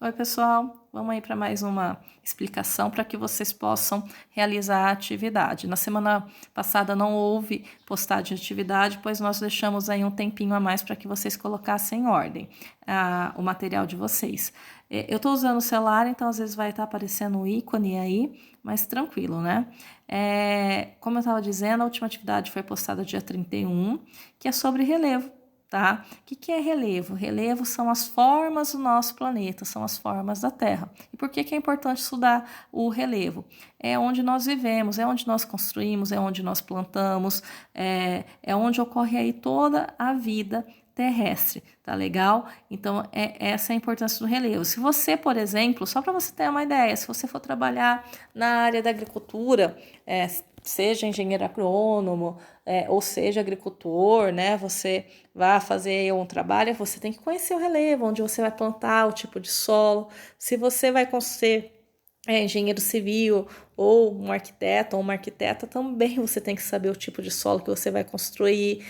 Oi, pessoal. Vamos aí para mais uma explicação para que vocês possam realizar a atividade. Na semana passada não houve postagem de atividade, pois nós deixamos aí um tempinho a mais para que vocês colocassem em ordem o material de vocês. Eu estou usando o celular, então às vezes vai estar aparecendo o ícone aí, mas tranquilo, né? Como eu estava dizendo, a última atividade foi postada dia 31, que é sobre relevo. Tá? O que é relevo? Relevo são as formas do nosso planeta, são as formas da Terra. E por que é importante estudar o relevo? É onde nós vivemos, é onde nós construímos, é onde nós plantamos, é onde ocorre aí toda a vida terrestre, tá legal? Então, essa é a importância do relevo. Se você, por exemplo, só para você ter uma ideia, se você for trabalhar na área da agricultura, seja engenheiro agrônomo, ou seja agricultor, né? Você vai fazer um trabalho, você tem que conhecer o relevo, onde você vai plantar, o tipo de solo. Se você vai ser engenheiro civil ou um arquiteto ou uma arquiteta, também você tem que saber o tipo de solo que você vai construir,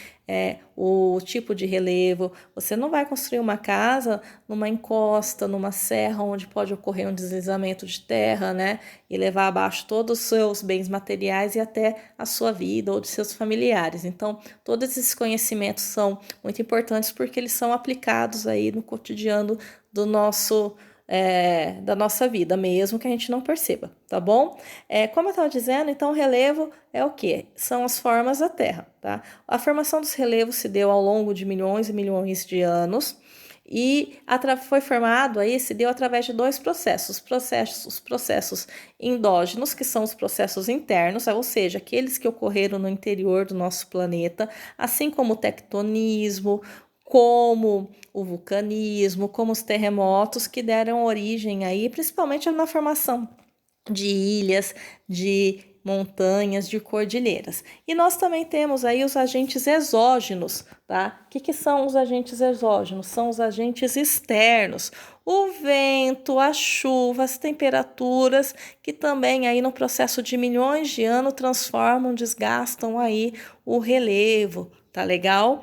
o tipo de relevo. Você não vai construir uma casa numa encosta, numa serra, onde pode ocorrer um deslizamento de terra, né? E levar abaixo todos os seus bens materiais e até a sua vida ou de seus familiares. Então, todos esses conhecimentos são muito importantes porque eles são aplicados aí no cotidiano do da nossa vida, mesmo que a gente não perceba, tá bom? Como eu estava dizendo, então o relevo é o quê? São as formas da Terra, tá? A formação dos relevos se deu ao longo de milhões e milhões de anos e foi formado aí, se deu através de dois processos. Os processos endógenos, que são os processos internos, ou seja, aqueles que ocorreram no interior do nosso planeta, assim como o tectonismo, como o vulcanismo, como os terremotos que deram origem aí, principalmente na formação de ilhas, de montanhas, de cordilheiras. E nós também temos aí os agentes exógenos, tá? O que são os agentes exógenos? São os agentes externos. O vento, a chuva, as temperaturas, que também aí no processo de milhões de anos transformam, desgastam aí o relevo, tá legal?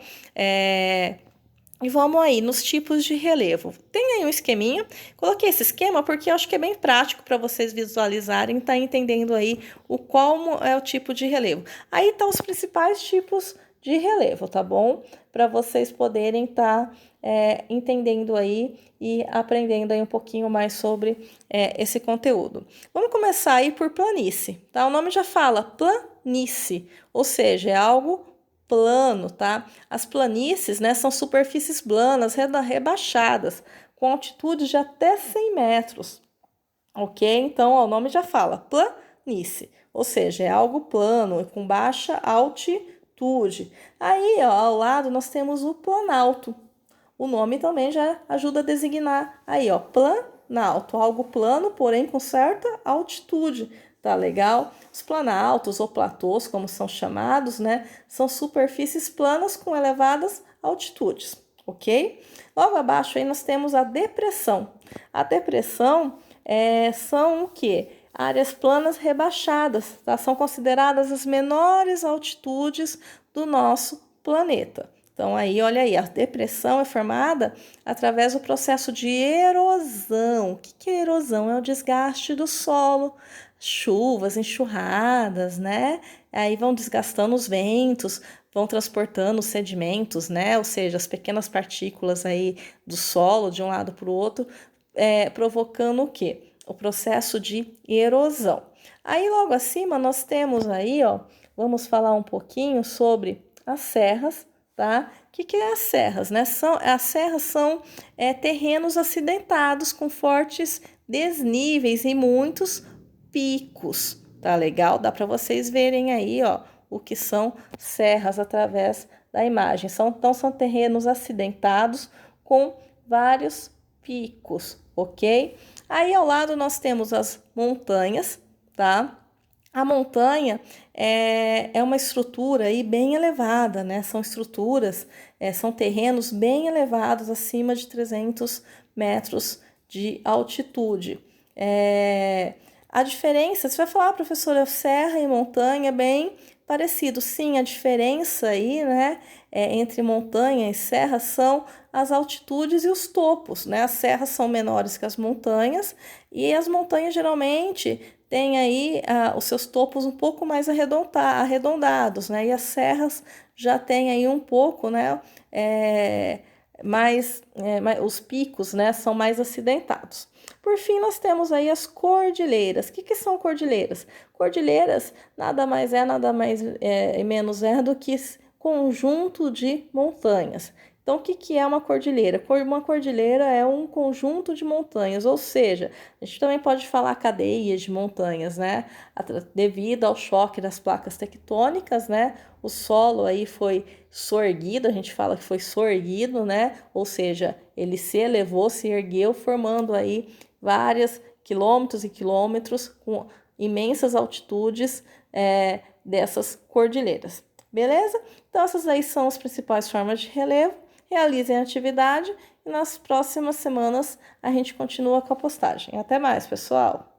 E vamos aí nos tipos de relevo. Tem aí um esqueminha. Coloquei esse esquema porque eu acho que é bem prático para vocês visualizarem e tá entendendo aí qual é o tipo de relevo. Aí estão os principais tipos de relevo, tá bom? Para vocês poderem estar entendendo aí e aprendendo aí um pouquinho mais sobre esse conteúdo. Vamos começar aí por planície, tá? O nome já fala planície, ou seja, é algo plano, tá? As planícies, né, são superfícies planas, rebaixadas, com altitudes de até 100 metros, ok? Então, o nome já fala, planície, ou seja, é algo plano, com baixa altitude. Aí, ó, ao lado, nós temos o planalto. O nome também já ajuda a designar aí, ó, planalto, algo plano, porém com certa altitude. Tá legal? Os planaltos ou platôs, como são chamados, né? São superfícies planas com elevadas altitudes, ok? Logo abaixo aí nós temos a depressão. A depressão são o quê? Áreas planas rebaixadas, tá? São consideradas as menores altitudes do nosso planeta. Então, aí, olha aí, a depressão é formada através do processo de erosão. O que é erosão? É o desgaste do solo, chuvas, enxurradas, né? Aí vão desgastando os ventos, vão transportando os sedimentos, né? Ou seja, as pequenas partículas aí do solo de um lado para o outro, provocando o quê? O processo de erosão. Aí logo acima nós temos aí, ó, vamos falar um pouquinho sobre as serras, tá? O que é as serras, né? As serras são terrenos acidentados com fortes desníveis e muitos picos, tá legal? Dá para vocês verem aí, ó, o que são serras através da imagem. Então, são terrenos acidentados com vários picos, ok? Aí, ao lado, nós temos as montanhas, tá? A montanha é uma estrutura aí bem elevada, né? São estruturas, são terrenos bem elevados, acima de 300 metros de altitude. A diferença, você vai falar, professora, serra e montanha é bem parecido. Sim, a diferença aí, né, entre montanha e serra são as altitudes e os topos, né? As serras são menores que as montanhas e as montanhas geralmente têm aí os seus topos um pouco mais arredondados, né? E as serras já têm aí um pouco, né? Os picos, né? São mais acidentados. Por fim, nós temos aí as cordilheiras. O que são cordilheiras? Cordilheiras nada mais e menos do que conjunto de montanhas. Então, o que é uma cordilheira? Uma cordilheira é um conjunto de montanhas, ou seja, a gente também pode falar cadeias de montanhas, né? Devido ao choque das placas tectônicas, né? O solo aí foi soerguido, a gente fala que foi soerguido, né? Ou seja, ele se elevou, se ergueu, formando aí vários quilômetros e quilômetros com imensas altitudes dessas cordilheiras. Beleza? Então, essas aí são as principais formas de relevo. Realizem a atividade e nas próximas semanas a gente continua com a postagem. Até mais, pessoal!